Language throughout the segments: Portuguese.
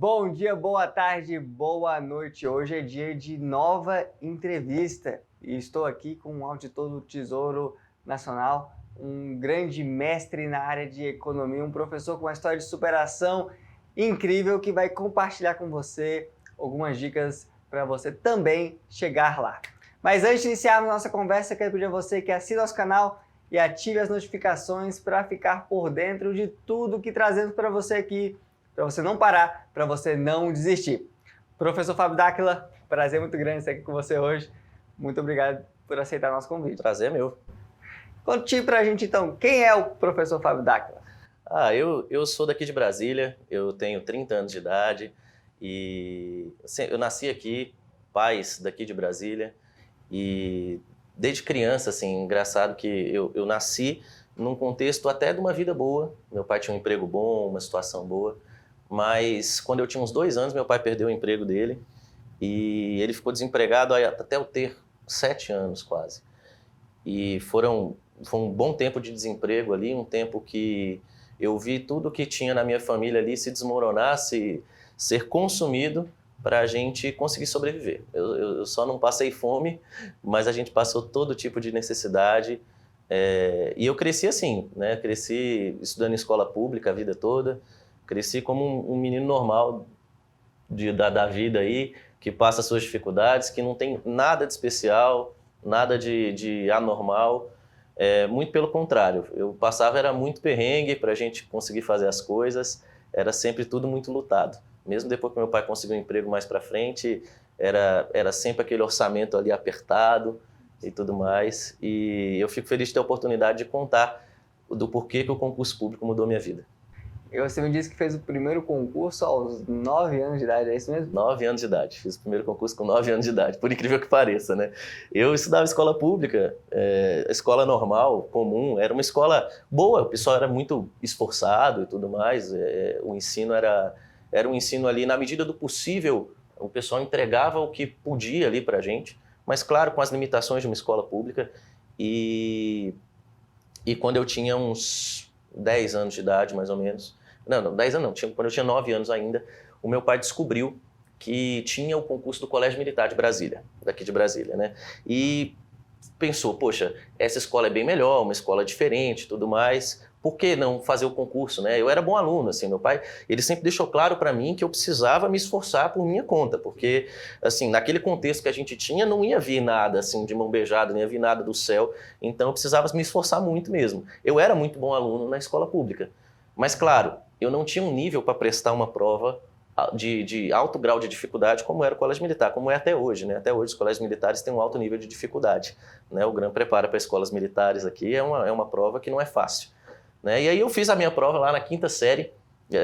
Bom dia, boa tarde, boa noite. Hoje é dia de nova entrevista e estou aqui com um auditor do Tesouro Nacional, um grande mestre na área de economia, um professor com uma história de superação incrível que vai compartilhar com você algumas dicas para você também chegar lá. Mas antes de iniciarmos nossa conversa, eu quero pedir a você que assine nosso canal e ative as notificações para ficar por dentro de tudo que trazemos para você aqui, para você não parar, para você não desistir. Professor Fábio D'Áquila, prazer muito grande estar aqui com você hoje. Muito obrigado por aceitar nosso convite. Prazer é meu. Conte para a gente então, quem é o professor Fábio D'Áquila? Eu sou daqui de Brasília, eu tenho 30 anos de idade e eu nasci aqui, pais daqui de Brasília, e desde criança, assim, engraçado que eu nasci num contexto até de uma vida boa. Meu pai tinha um emprego bom, uma situação boa, mas quando eu tinha uns 2 anos, meu pai perdeu o emprego dele e ele ficou desempregado até eu ter 7 anos quase. E foi um bom tempo de desemprego ali, um tempo que eu vi tudo que tinha na minha família ali se desmoronar, ser consumido para a gente conseguir sobreviver. Eu só não passei fome, mas a gente passou todo tipo de necessidade. E eu cresci assim, né? Cresci estudando em escola pública a vida toda, cresci como um menino normal da vida aí, que passa suas dificuldades, que não tem nada de especial, nada de anormal. Muito pelo contrário, eu passava era muito perrengue para a gente conseguir fazer as coisas, era sempre tudo muito lutado. Mesmo depois que meu pai conseguiu um emprego mais para frente, era sempre aquele orçamento ali apertado e tudo mais. E eu fico feliz de ter a oportunidade de contar do porquê que o concurso público mudou minha vida. E você me disse que fez o primeiro concurso aos 9 anos de idade, é isso mesmo? 9 anos de idade. Fiz o primeiro concurso com 9 anos de idade, por incrível que pareça, né? Eu estudava escola pública, escola normal, comum, era uma escola boa, o pessoal era muito esforçado e tudo mais, o ensino era um ensino ali, na medida do possível, o pessoal entregava o que podia ali pra gente, mas claro, com as limitações de uma escola pública. E quando eu tinha uns 10 anos de idade, mais ou menos, não, 10 anos não, quando eu tinha 9 anos ainda, o meu pai descobriu que tinha o concurso do Colégio Militar de Brasília, daqui de Brasília, né? E pensou, poxa, essa escola é bem melhor, uma escola diferente, tudo mais, por que não fazer o concurso, né? Eu era bom aluno, assim, meu pai, ele sempre deixou claro para mim que eu precisava me esforçar por minha conta, porque, assim, naquele contexto que a gente tinha, não ia vir nada, assim, de mão beijada, não ia vir nada do céu, então eu precisava me esforçar muito mesmo. Eu era muito bom aluno na escola pública, mas, claro, eu não tinha um nível para prestar uma prova de alto grau de dificuldade, como era o Colégio Militar, como é até hoje, né? Até hoje os colégios militares têm um alto nível de dificuldade, né? O GRAM prepara para escolas militares aqui, é uma prova que não é fácil, né? E aí eu fiz a minha prova lá na 5ª série,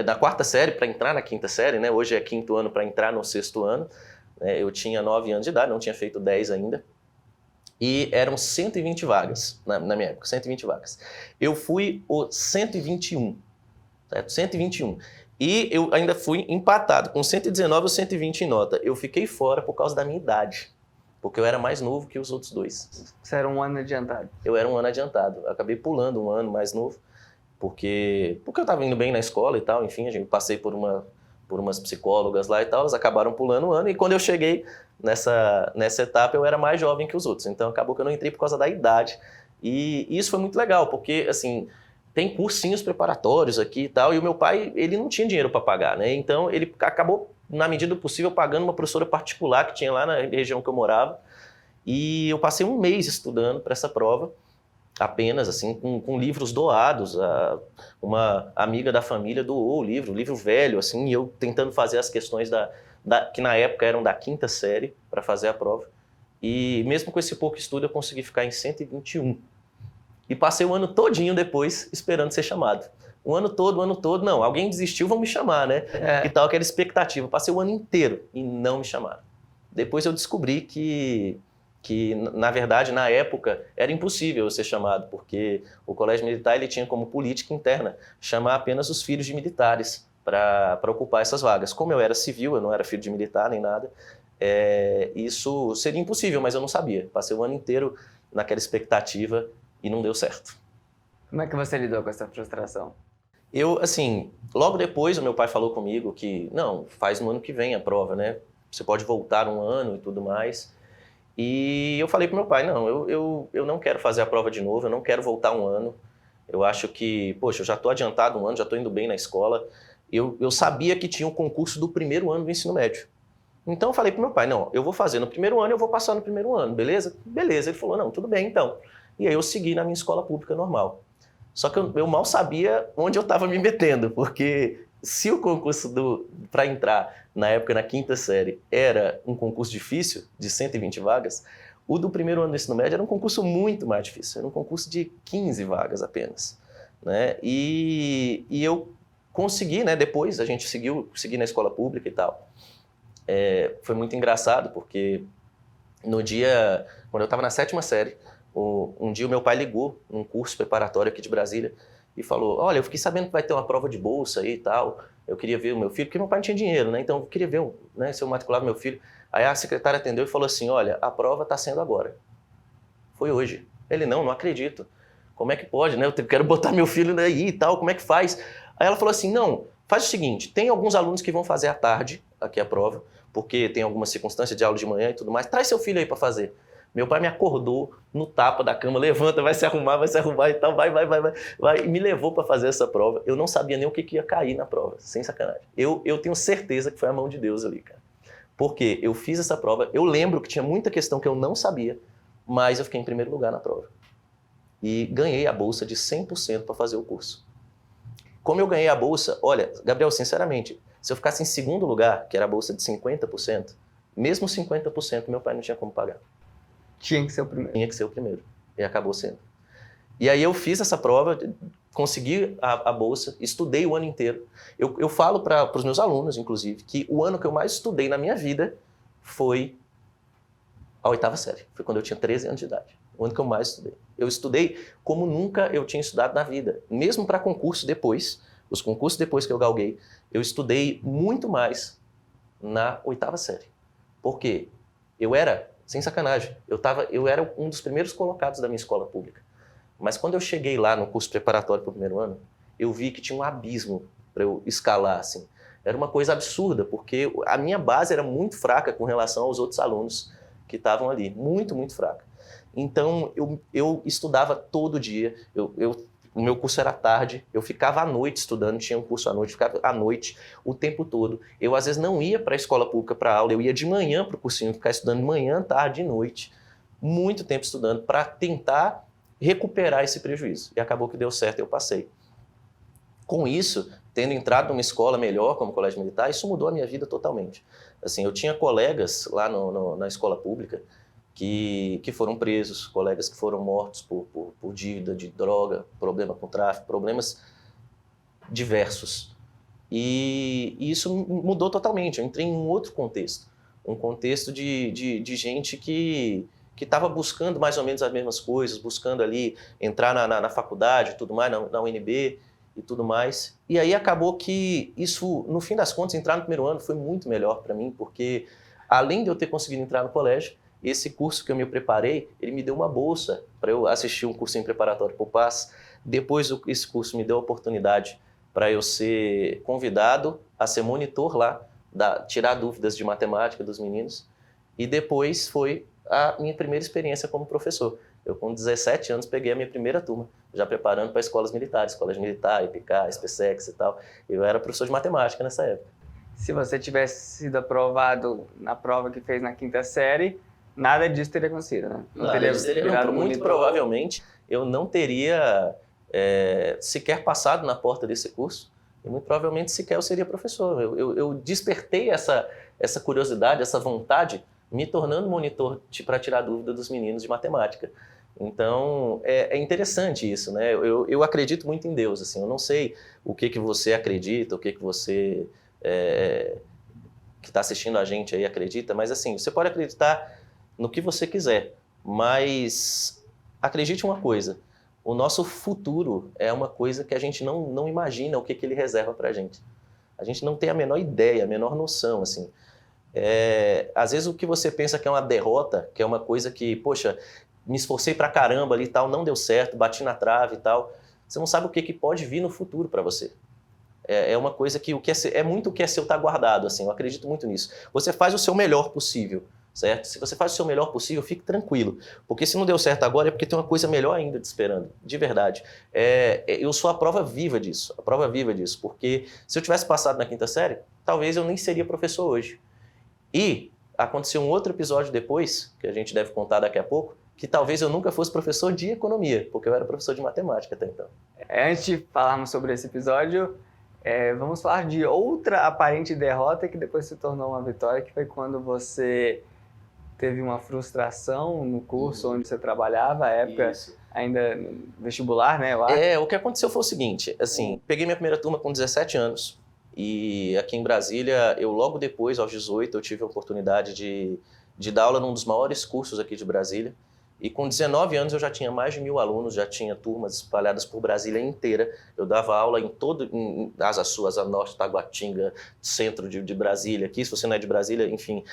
na 4ª série para entrar na 5ª série, né? Hoje é 5º ano para entrar no 6º ano, né? Eu tinha 9 anos de idade, não tinha feito 10 ainda, e eram 120 vagas, na minha época, 120 vagas. Eu fui o 121, certo? 121. E eu ainda fui empatado, com 119 ou 120 em nota. Eu fiquei fora por causa da minha idade, porque eu era mais novo que os outros dois. Você era um ano adiantado? Eu era um ano adiantado. Eu acabei pulando um ano mais novo, porque eu estava indo bem na escola e tal. Enfim, passei por umas psicólogas lá e tal, elas acabaram pulando um ano. E quando eu cheguei nessa etapa, eu era mais jovem que os outros. Então acabou que eu não entrei por causa da idade. E isso foi muito legal, porque, assim, tem cursinhos preparatórios aqui e tal, e o meu pai, ele não tinha dinheiro para pagar, né? Então ele acabou, na medida do possível, pagando uma professora particular que tinha lá na região que eu morava, e eu passei um mês estudando para essa prova, apenas, assim, com livros doados. Uma amiga da família doou o livro velho, assim, e eu tentando fazer as questões que na época eram da 5ª série para fazer a prova, e mesmo com esse pouco estudo eu consegui ficar em 121. E passei o ano todinho depois esperando ser chamado. O ano todo, não, alguém desistiu, vão me chamar, né? E tal, aquela expectativa. Passei o ano inteiro e não me chamaram. Depois eu descobri que na verdade, na época, era impossível eu ser chamado, porque o Colégio Militar ele tinha como política interna chamar apenas os filhos de militares para ocupar essas vagas. Como eu era civil, eu não era filho de militar nem nada, isso seria impossível, mas eu não sabia. Passei o ano inteiro naquela expectativa e não deu certo. Como é que você lidou com essa frustração? Eu, assim, logo depois o meu pai falou comigo que, não, faz no ano que vem a prova, né? Você pode voltar um ano e tudo mais. E eu falei pro meu pai, não, eu não quero fazer a prova de novo, eu não quero voltar um ano. Eu acho que, poxa, eu já estou adiantado um ano, já estou indo bem na escola. Eu sabia que tinha um concurso do primeiro ano do ensino médio. Então eu falei pro meu pai, não, eu vou fazer no primeiro ano, eu vou passar no primeiro ano, beleza? Beleza. Ele falou, não, tudo bem então. E aí eu segui na minha escola pública normal. Só que eu mal sabia onde eu estava me metendo, porque se o concurso para entrar, na época, na quinta série, era um concurso difícil, de 120 vagas, o do primeiro ano do ensino médio era um concurso muito mais difícil, era um concurso de 15 vagas apenas. Né? E eu consegui, né? Depois a gente segui na escola pública e tal. Foi muito engraçado, porque no dia, quando eu estava na sétima série, um dia o meu pai ligou num curso preparatório aqui de Brasília e falou, olha, eu fiquei sabendo que vai ter uma prova de bolsa aí e tal, eu queria ver o meu filho, porque meu pai não tinha dinheiro, né? Então eu queria ver, né, se eu matriculava meu filho. Aí a secretária atendeu e falou assim, olha, a prova está sendo agora. Foi hoje. Ele, não acredito. Como é que pode, né? Eu quero botar meu filho aí e tal, como é que faz? Aí ela falou assim, não, faz o seguinte, tem alguns alunos que vão fazer à tarde aqui a prova, porque tem algumas circunstâncias de aula de manhã e tudo mais, traz seu filho aí para fazer. Meu pai me acordou no tapa da cama, levanta, vai se arrumar e tal, vai, e me levou para fazer essa prova. Eu não sabia nem o que ia cair na prova, sem sacanagem. Eu tenho certeza que foi a mão de Deus ali, cara. Porque eu fiz essa prova, eu lembro que tinha muita questão que eu não sabia, mas eu fiquei em primeiro lugar na prova. E ganhei a bolsa de 100% para fazer o curso. Como eu ganhei a bolsa, olha, Gabriel, sinceramente, se eu ficasse em segundo lugar, que era a bolsa de 50%, mesmo 50% meu pai não tinha como pagar. Tinha que ser o primeiro. Tinha que ser o primeiro. E acabou sendo. E aí eu fiz essa prova, consegui a bolsa, estudei o ano inteiro. Eu falo para os meus alunos, inclusive, que o ano que eu mais estudei na minha vida foi a oitava série. Foi quando eu tinha 13 anos de idade. O ano que eu mais estudei. Eu estudei como nunca eu tinha estudado na vida. Mesmo para concurso depois, os concursos depois que eu galguei, eu estudei muito mais na oitava série. Por quê? Eu era, sem sacanagem, eu era um dos primeiros colocados da minha escola pública. Mas quando eu cheguei lá no curso preparatório para o primeiro ano, eu vi que tinha um abismo para eu escalar, assim. Era uma coisa absurda, porque a minha base era muito fraca com relação aos outros alunos que estavam ali. Muito, muito fraca. Então, eu estudava todo dia. O meu curso era à tarde, eu ficava à noite estudando, tinha um curso à noite, ficava à noite o tempo todo. Eu, às vezes, não ia para a escola pública para aula, eu ia de manhã para o cursinho, ficar estudando de manhã, tarde e noite. Muito tempo estudando para tentar recuperar esse prejuízo. E acabou que deu certo, eu passei. Com isso, tendo entrado numa escola melhor, como o Colégio Militar, isso mudou a minha vida totalmente. Assim, eu tinha colegas lá na escola pública que foram presos, colegas que foram mortos por dívida de droga, problema com tráfico, problemas diversos. E isso mudou totalmente. Eu entrei em um outro contexto, um contexto de gente que estava buscando mais ou menos as mesmas coisas, buscando ali entrar na faculdade, tudo mais, na UNB e tudo mais. E aí acabou que isso, no fim das contas, entrar no primeiro ano foi muito melhor para mim, porque além de eu ter conseguido entrar no colégio, esse curso que eu me preparei, ele me deu uma bolsa para eu assistir um cursinho preparatório para o PAS. Depois esse curso me deu a oportunidade para eu ser convidado a ser monitor lá, tirar dúvidas de matemática dos meninos. E depois foi a minha primeira experiência como professor. Eu, com 17 anos, peguei a minha primeira turma, já preparando para escolas militares, Colégio Militar, IPK, SPSEX e tal. Eu era professor de matemática nessa época. Se você tivesse sido aprovado na prova que fez na quinta série, nada disso teria acontecido, né? Muito provavelmente eu não teria sequer passado na porta desse curso e muito provavelmente sequer eu seria professor. Eu despertei essa curiosidade, essa vontade, me tornando monitor para tirar dúvida dos meninos de matemática. Então, é interessante isso, né? Eu acredito muito em Deus, assim. Eu não sei o que você acredita, o que você que está assistindo a gente aí acredita, mas assim, você pode acreditar no que você quiser, mas acredite uma coisa, o nosso futuro é uma coisa que a gente não imagina o que ele reserva para a gente. A gente não tem a menor ideia, a menor noção, assim. Às vezes o que você pensa que é uma derrota, que é uma coisa que, poxa, me esforcei pra caramba ali e tal, não deu certo, bati na trave e tal. você não sabe o que pode vir no futuro para você. É uma coisa que é muito o que é seu está guardado, assim, eu acredito muito nisso. Você faz o seu melhor possível, certo? Se você faz o seu melhor possível, fique tranquilo, porque se não deu certo agora é porque tem uma coisa melhor ainda te esperando, de verdade. Eu sou a prova viva disso, porque se eu tivesse passado na quinta série, talvez eu nem seria professor hoje. E aconteceu um outro episódio depois, que a gente deve contar daqui a pouco, que talvez eu nunca fosse professor de economia, porque eu era professor de matemática até então. Antes de falarmos sobre esse episódio, vamos falar de outra aparente derrota que depois se tornou uma vitória, que foi quando você teve uma frustração no curso onde você trabalhava, à época ainda vestibular, né? O que aconteceu foi o seguinte, assim, peguei minha primeira turma com 17 anos e aqui em Brasília, eu logo depois, aos 18, eu tive a oportunidade de dar aula num dos maiores cursos aqui de Brasília. E com 19 anos eu já tinha mais de 1.000 alunos, já tinha turmas espalhadas por Brasília inteira. Eu dava aula em Asa Sul, Asa Norte, Taguatinga, centro de Brasília. Aqui, se você não é de Brasília, enfim,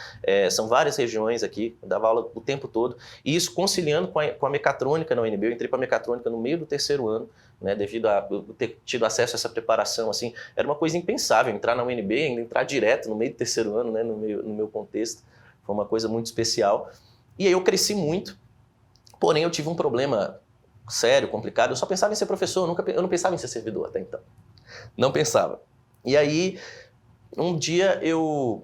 são várias regiões aqui. Eu dava aula o tempo todo. E isso conciliando com a mecatrônica na UNB. Eu entrei para a mecatrônica no meio do terceiro ano, né, devido a eu ter tido acesso a essa preparação. Assim, era uma coisa impensável entrar na UNB, ainda entrar direto no meio do terceiro ano, né, no meu contexto. Foi uma coisa muito especial. E aí eu cresci muito. Porém, eu tive um problema sério, complicado. Eu só pensava em ser professor, eu não pensava em ser servidor até então. Não pensava. E aí, um dia eu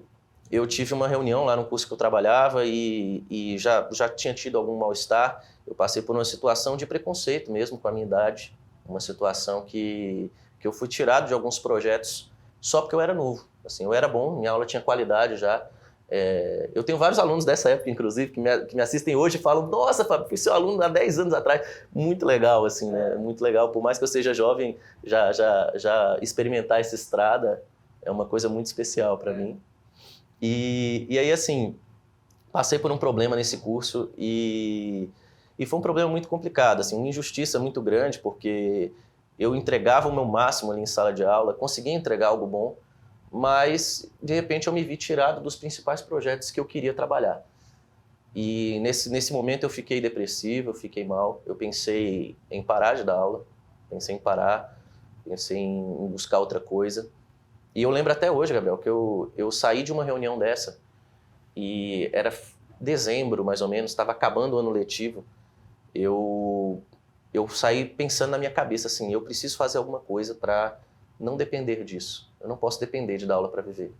tive uma reunião lá no curso que eu trabalhava e já tinha tido algum mal-estar. Eu passei por uma situação de preconceito mesmo com a minha idade. Uma situação que eu fui tirado de alguns projetos só porque eu era novo. Assim, eu era bom, minha aula tinha qualidade já. Eu tenho vários alunos dessa época, inclusive, que me assistem hoje e falam: nossa, Fábio, fui seu aluno há 10 anos atrás. Muito legal, assim, né? Muito legal. Por mais que eu seja jovem, já experimentar essa estrada é uma coisa muito especial para mim. E aí, assim, passei por um problema nesse curso e foi um problema muito complicado, assim, uma injustiça muito grande, porque eu entregava o meu máximo ali em sala de aula, conseguia entregar algo bom, mas, de repente, eu me vi tirado dos principais projetos que eu queria trabalhar. E nesse momento eu fiquei depressivo, eu fiquei mal, eu pensei em parar de dar aula, pensei em buscar outra coisa. E eu lembro até hoje, Gabriel, que eu saí de uma reunião dessa, e era dezembro, mais ou menos, estava acabando o ano letivo. Eu saí pensando na minha cabeça assim, eu preciso fazer alguma coisa para não depender disso. Eu não posso depender de dar aula para viver.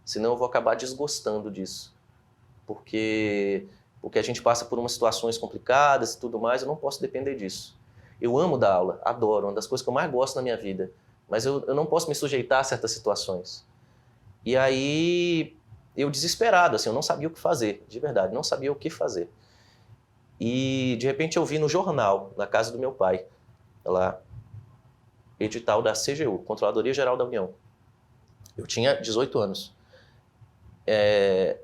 Senão eu vou acabar desgostando disso. Porque a gente passa por umas situações complicadas e tudo mais, eu não posso depender disso. Eu amo dar aula, adoro, uma das coisas que eu mais gosto na minha vida. Mas eu não posso me sujeitar a certas situações. E aí, eu desesperado, assim, eu não sabia o que fazer, de verdade, não sabia o que fazer. E, de repente, eu vi no jornal, na casa do meu pai, lá, edital da CGU, Controladoria Geral da União. Eu tinha 18 anos.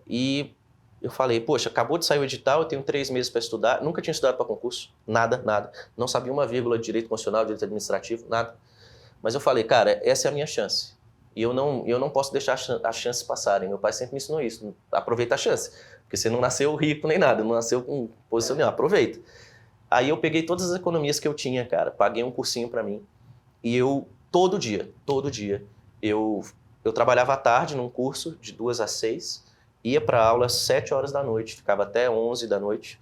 E eu falei, poxa, acabou de sair o edital, eu tenho 3 meses para estudar, nunca tinha estudado para concurso, nada. Não sabia uma vírgula de direito constitucional, direito administrativo, nada. Mas eu falei, cara, essa é a minha chance. E eu não posso deixar as chances passarem. Meu pai sempre me ensinou isso, aproveita a chance. Porque você não nasceu rico nem nada, não nasceu com posição nenhuma, aproveita. Aí eu peguei todas as economias que eu tinha, cara, paguei um cursinho para mim. E eu, todo dia, eu trabalhava à tarde num curso de 2 às 6, ia para aula às 7 horas da noite, ficava até 11 da noite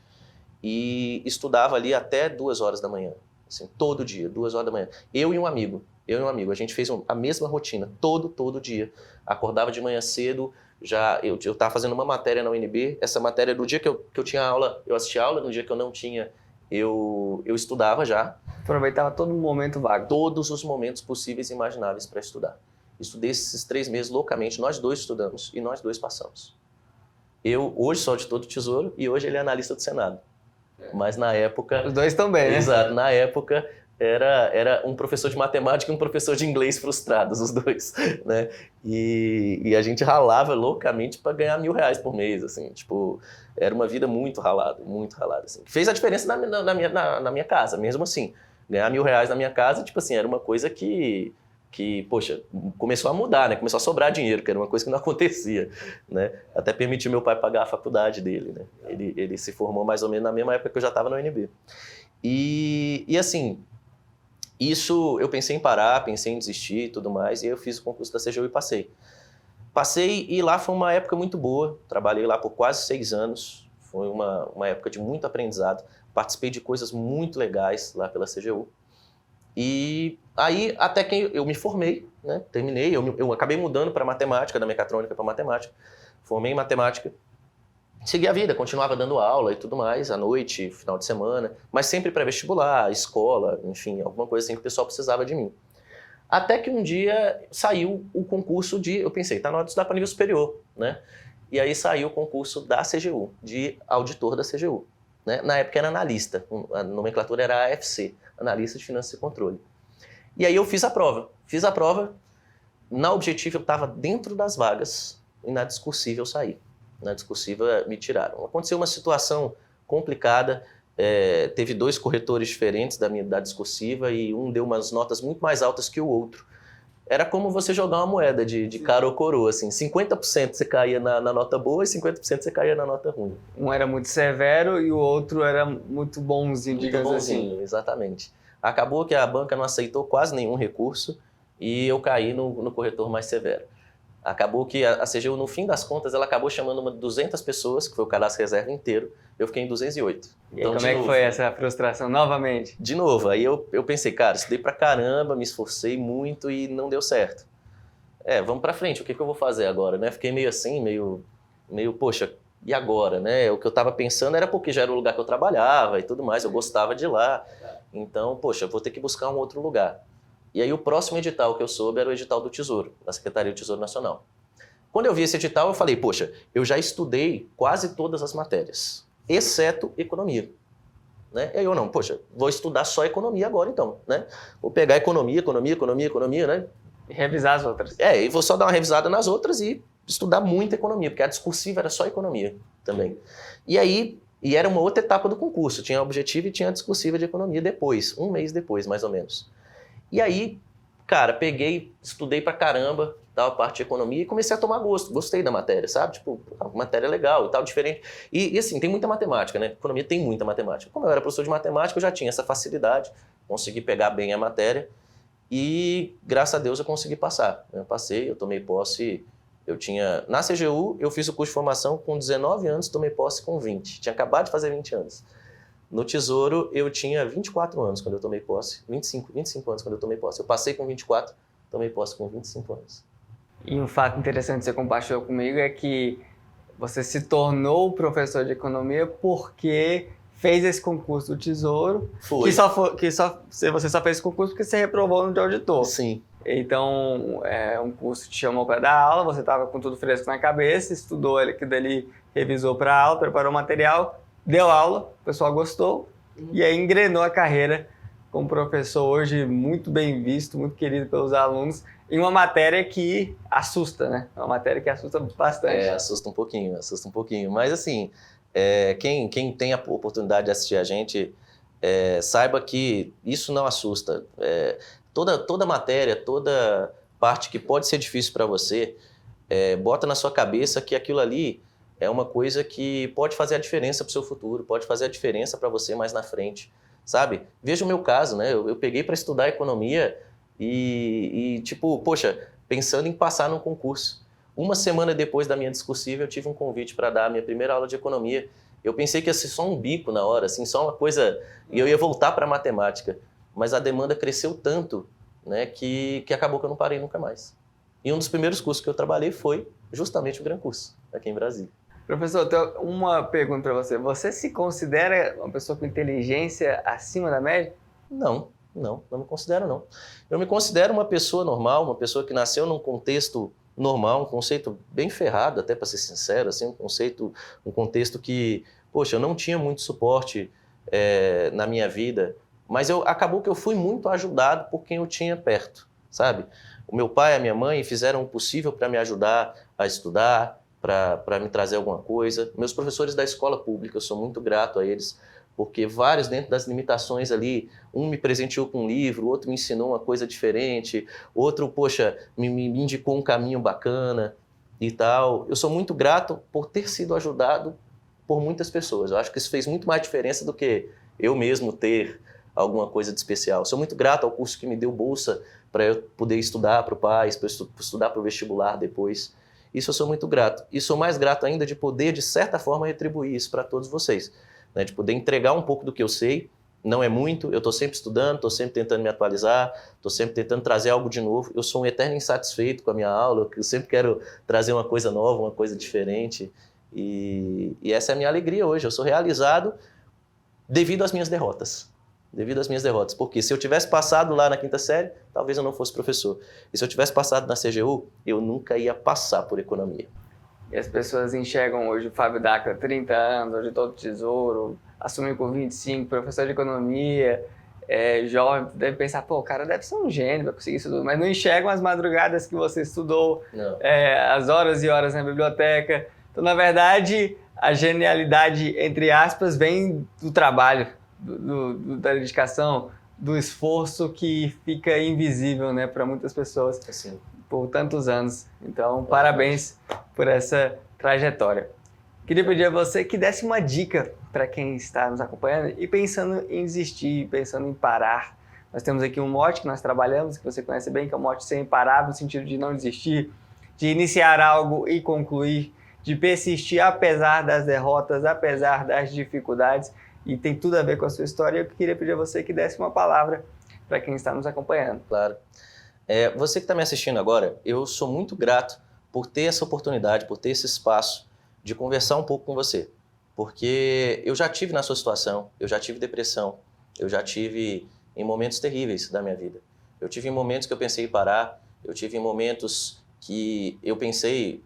e estudava ali até 2 horas da manhã. Assim, todo dia, 2 horas da manhã. Eu e um amigo, a gente fez a mesma rotina, todo dia. Acordava de manhã cedo, eu estava fazendo uma matéria na UNB, essa matéria, no dia que eu tinha aula, eu assistia aula, no dia que eu não tinha, eu estudava já. Aproveitava todo momento vago. Todos os momentos possíveis e imagináveis para estudar. Estudei esses 3 meses loucamente, nós 2 estudamos e nós 2 passamos. Eu hoje sou auditor do Tesouro e hoje ele é analista do Senado. Mas na época... Os 2 também, né? Exato, na época era um professor de matemática e um professor de inglês frustrados, os 2, né? E a gente ralava loucamente para ganhar R$1.000 por mês, assim, tipo, era uma vida muito ralada, assim. Fez a diferença na minha casa, mesmo assim. Ganhar R$1.000 na minha casa, tipo assim, era uma coisa que, poxa, começou a mudar, né? Começou a sobrar dinheiro, que era uma coisa que não acontecia, né? Até permitiu meu pai pagar a faculdade dele, né? Ele se formou mais ou menos na mesma época que eu já estava na UNB. E assim, Isso eu pensei em parar, pensei em desistir e tudo mais, e aí eu fiz o concurso da CGU e passei. Passei e lá foi uma época muito boa, trabalhei lá por quase 6 anos, foi uma época de muito aprendizado, participei de coisas muito legais lá pela CGU. E aí até que eu me formei, né, terminei, eu acabei mudando para matemática, da mecatrônica para matemática, formei em matemática, segui a vida, continuava dando aula e tudo mais, à noite, final de semana, mas sempre pré-vestibular, escola, enfim, alguma coisa assim que o pessoal precisava de mim. Até que um dia saiu o concurso eu pensei, tá na hora de estudar para nível superior, né? E aí saiu o concurso da CGU, de auditor da CGU. Né? Na época era analista, a nomenclatura era AFC, Analista de Finanças e Controle. E aí eu fiz a prova, na objetiva eu estava dentro das vagas e na discursiva eu saí. Na discursiva me tiraram. Aconteceu uma situação complicada, teve 2 corretores diferentes da discursiva e um deu umas notas muito mais altas que o outro. Era como você jogar uma moeda de cara ou coroa, assim, 50% você caía na nota boa e 50% você caía na nota ruim. Um era muito severo e o outro era muito bonzinho, digamos assim. Exatamente. Acabou que a banca não aceitou quase nenhum recurso e eu caí no corretor mais severo. Acabou que a CGU, no fim das contas, ela acabou chamando 200 pessoas, que foi o cadastro reserva inteiro, eu fiquei em 208. E então, como é que foi essa frustração novamente? De novo, aí eu pensei, cara, estudei pra caramba, me esforcei muito e não deu certo. Vamos pra frente, o que eu vou fazer agora, né? Fiquei meio assim, meio, poxa, e agora, né? O que eu tava pensando era porque já era o lugar que eu trabalhava e tudo mais, eu gostava de lá. Então, poxa, eu vou ter que buscar um outro lugar. E aí o próximo edital que eu soube era o edital do Tesouro, da Secretaria do Tesouro Nacional. Quando eu vi esse edital, eu falei, poxa, eu já estudei quase todas as matérias, exceto economia. Né? E aí eu não, poxa, vou estudar só economia agora então, né? Vou pegar economia, né? E revisar as outras. E vou só dar uma revisada nas outras e estudar muita economia, porque a discursiva era só economia também. E aí, era uma outra etapa do concurso, tinha a objetiva e tinha a discursiva de economia depois, um mês depois, mais ou menos. E aí, cara, peguei, estudei pra caramba, tal, parte de economia, e comecei a tomar gosto. Gostei da matéria, sabe? Tipo, matéria legal e tal, diferente. E assim, tem muita matemática, né? Economia tem muita matemática. Como eu era professor de matemática, eu já tinha essa facilidade, consegui pegar bem a matéria e, graças a Deus, eu consegui passar. Eu passei, eu tomei posse, na CGU, eu fiz o curso de formação com 19 anos, tomei posse com 20. Tinha acabado de fazer 20 anos. No Tesouro, eu tinha 24 anos quando eu tomei posse, 25 anos quando eu tomei posse. Eu passei com 24, tomei posse com 25 anos. E um fato interessante que você compartilhou comigo é que você se tornou professor de economia porque fez esse concurso do Tesouro. Foi. Você só fez esse concurso porque você reprovou no de auditor. Sim. Então, um curso te chamou para dar aula, você estava com tudo fresco na cabeça, estudou aquilo dali, revisou para a aula, preparou o material, deu aula, o pessoal gostou, e aí engrenou a carreira como professor hoje muito bem visto, muito querido pelos alunos, em uma matéria que assusta, né? É uma matéria que assusta bastante. Assusta um pouquinho. Mas assim, quem tem a oportunidade de assistir a gente, saiba que isso não assusta. Toda matéria, toda parte que pode ser difícil para você, bota na sua cabeça que aquilo ali é uma coisa que pode fazer a diferença para o seu futuro, pode fazer a diferença para você mais na frente, sabe? Veja o meu caso, né? Eu peguei para estudar economia e tipo, poxa, pensando em passar num concurso. Uma semana depois da minha discursiva, eu tive um convite para dar a minha primeira aula de economia. Eu pensei que ia ser só um bico na hora, assim, só uma coisa, e eu ia voltar para a matemática. Mas a demanda cresceu tanto, né, que acabou que eu não parei nunca mais. E um dos primeiros cursos que eu trabalhei foi justamente o Gran Curso, aqui em Brasília. Professor, eu tenho uma pergunta para você. Você se considera uma pessoa com inteligência acima da média? Não me considero não. Eu me considero uma pessoa normal, uma pessoa que nasceu num contexto normal, um conceito bem ferrado, até para ser sincero, assim, um contexto que, poxa, eu não tinha muito suporte na minha vida, mas acabou que eu fui muito ajudado por quem eu tinha perto, sabe? O meu pai e a minha mãe fizeram o possível para me ajudar a estudar, para me trazer alguma coisa. Meus professores da escola pública, eu sou muito grato a eles, porque vários dentro das limitações ali, um me presenteou com um livro, outro me ensinou uma coisa diferente, outro, poxa, me indicou um caminho bacana e tal. Eu sou muito grato por ter sido ajudado por muitas pessoas. Eu acho que isso fez muito mais diferença do que eu mesmo ter alguma coisa de especial. Sou muito grato ao curso que me deu bolsa para eu poder estudar para o PAS, para estudar para o vestibular depois. Isso eu sou muito grato. E sou mais grato ainda de poder, de certa forma, retribuir isso para todos vocês. Né? De poder entregar um pouco do que eu sei. Não é muito, eu estou sempre estudando, estou sempre tentando me atualizar, estou sempre tentando trazer algo de novo. Eu sou um eterno insatisfeito com a minha aula, eu sempre quero trazer uma coisa nova, uma coisa diferente. E essa é a minha alegria hoje. Eu sou realizado devido às minhas derrotas. Devido às minhas derrotas. Porque se eu tivesse passado lá na quinta série, talvez eu não fosse professor. E se eu tivesse passado na CGU, eu nunca ia passar por economia. E as pessoas enxergam hoje o Fábio Dacla, 30 anos, hoje todo tesouro, assumiu com 25, professor de economia, jovem, deve pensar, pô, o cara deve ser um gênio, vai conseguir isso tudo. Mas não enxergam as madrugadas que você estudou, as horas e horas na biblioteca. Então, na verdade, a genialidade, entre aspas, vem do trabalho, da dedicação, do esforço que fica invisível, né, para muitas pessoas por tantos anos. Então, parabéns por essa trajetória. Queria pedir a você que desse uma dica para quem está nos acompanhando e pensando em desistir, pensando em parar. Nós temos aqui um mote que nós trabalhamos, que você conhece bem, que é o mote ser imparável, no sentido de não desistir, de iniciar algo e concluir, de persistir apesar das derrotas, apesar das dificuldades, e tem tudo a ver com a sua história. Eu queria pedir a você que desse uma palavra para quem está nos acompanhando. Claro. Você que está me assistindo agora, eu sou muito grato por ter essa oportunidade, por ter esse espaço de conversar um pouco com você. Porque eu já tive na sua situação, eu já tive depressão, eu já tive em momentos terríveis da minha vida. Eu tive em momentos que eu pensei em parar, eu tive em momentos que eu pensei,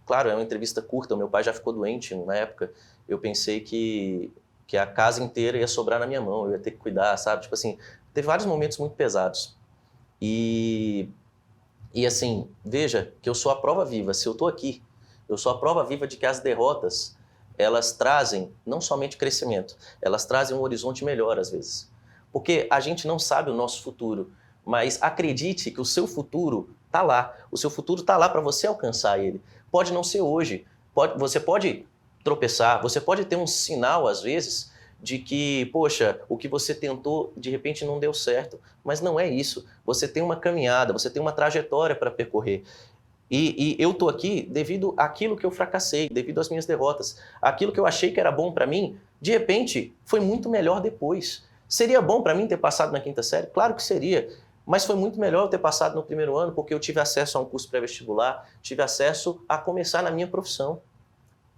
claro, é uma entrevista curta, o meu pai já ficou doente na época, eu pensei que a casa inteira ia sobrar na minha mão, eu ia ter que cuidar, sabe? Tipo assim, teve vários momentos muito pesados. E assim, veja que eu sou a prova viva, se eu estou aqui, eu sou a prova viva de que as derrotas, elas trazem não somente crescimento, elas trazem um horizonte melhor às vezes. Porque a gente não sabe o nosso futuro, mas acredite que o seu futuro está lá. O seu futuro está lá para você alcançar ele. Pode não ser hoje, você pode tropeçar, você pode ter um sinal às vezes de que, poxa, o que você tentou de repente não deu certo, mas não é isso. Você tem uma caminhada, você tem uma trajetória para percorrer. E eu estou aqui devido àquilo que eu fracassei, devido às minhas derrotas. Aquilo que eu achei que era bom para mim, de repente, foi muito melhor depois. Seria bom para mim ter passado na quinta série? Claro que seria. Mas foi muito melhor eu ter passado no primeiro ano, porque eu tive acesso a um curso pré-vestibular, tive acesso a começar na minha profissão.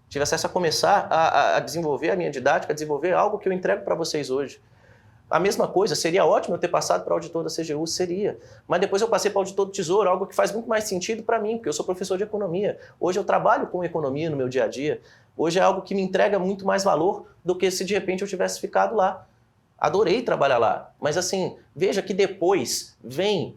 Tive acesso a começar a desenvolver a minha didática, a desenvolver algo que eu entrego para vocês hoje. A mesma coisa, seria ótimo eu ter passado para auditor da CGU, seria. Mas depois eu passei para auditor do Tesouro, algo que faz muito mais sentido para mim, porque eu sou professor de economia. Hoje eu trabalho com economia no meu dia a dia. Hoje é algo que me entrega muito mais valor do que se de repente eu tivesse ficado lá. Adorei trabalhar lá, mas assim, veja que depois vem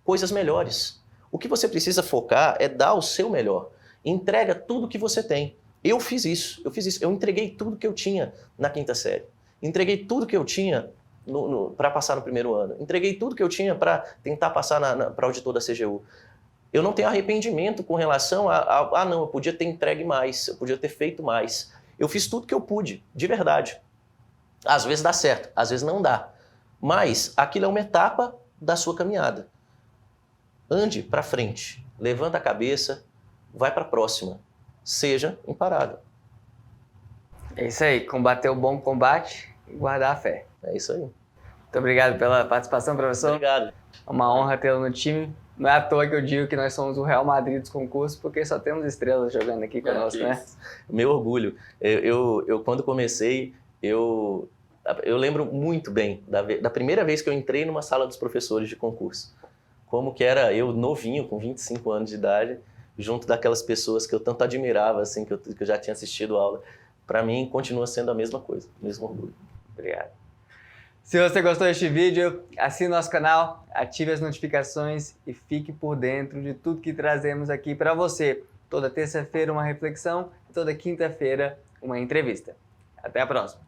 coisas melhores. O que você precisa focar é dar o seu melhor. Entrega tudo que você tem. Eu fiz isso. Eu entreguei tudo que eu tinha na quinta série. Entreguei tudo que eu tinha para passar no primeiro ano. Entreguei tudo que eu tinha para tentar passar para auditor da CGU. Eu não tenho arrependimento com relação não, eu podia ter entregue mais, eu podia ter feito mais. Eu fiz tudo que eu pude, de verdade. Às vezes dá certo, às vezes não dá. Mas aquilo é uma etapa da sua caminhada. Ande para frente, levanta a cabeça, vai para a próxima. Seja imparável. É isso aí, combater o bom combate e guardar a fé. É isso aí. Muito obrigado pela participação, professor. Obrigado. É uma honra tê-lo no time. Não é à toa que eu digo que nós somos o Real Madrid dos concursos, porque só temos estrelas jogando aqui conosco, né? Meu orgulho. Eu quando comecei, eu lembro muito bem da primeira vez que eu entrei numa sala dos professores de concurso. Como que era eu novinho, com 25 anos de idade, junto daquelas pessoas que eu tanto admirava, assim, que eu já tinha assistido aula. Para mim, continua sendo a mesma coisa, o mesmo orgulho. Obrigado. Se você gostou deste vídeo, assine nosso canal, ative as notificações e fique por dentro de tudo que trazemos aqui para você. Toda terça-feira uma reflexão e toda quinta-feira uma entrevista. Até a próxima!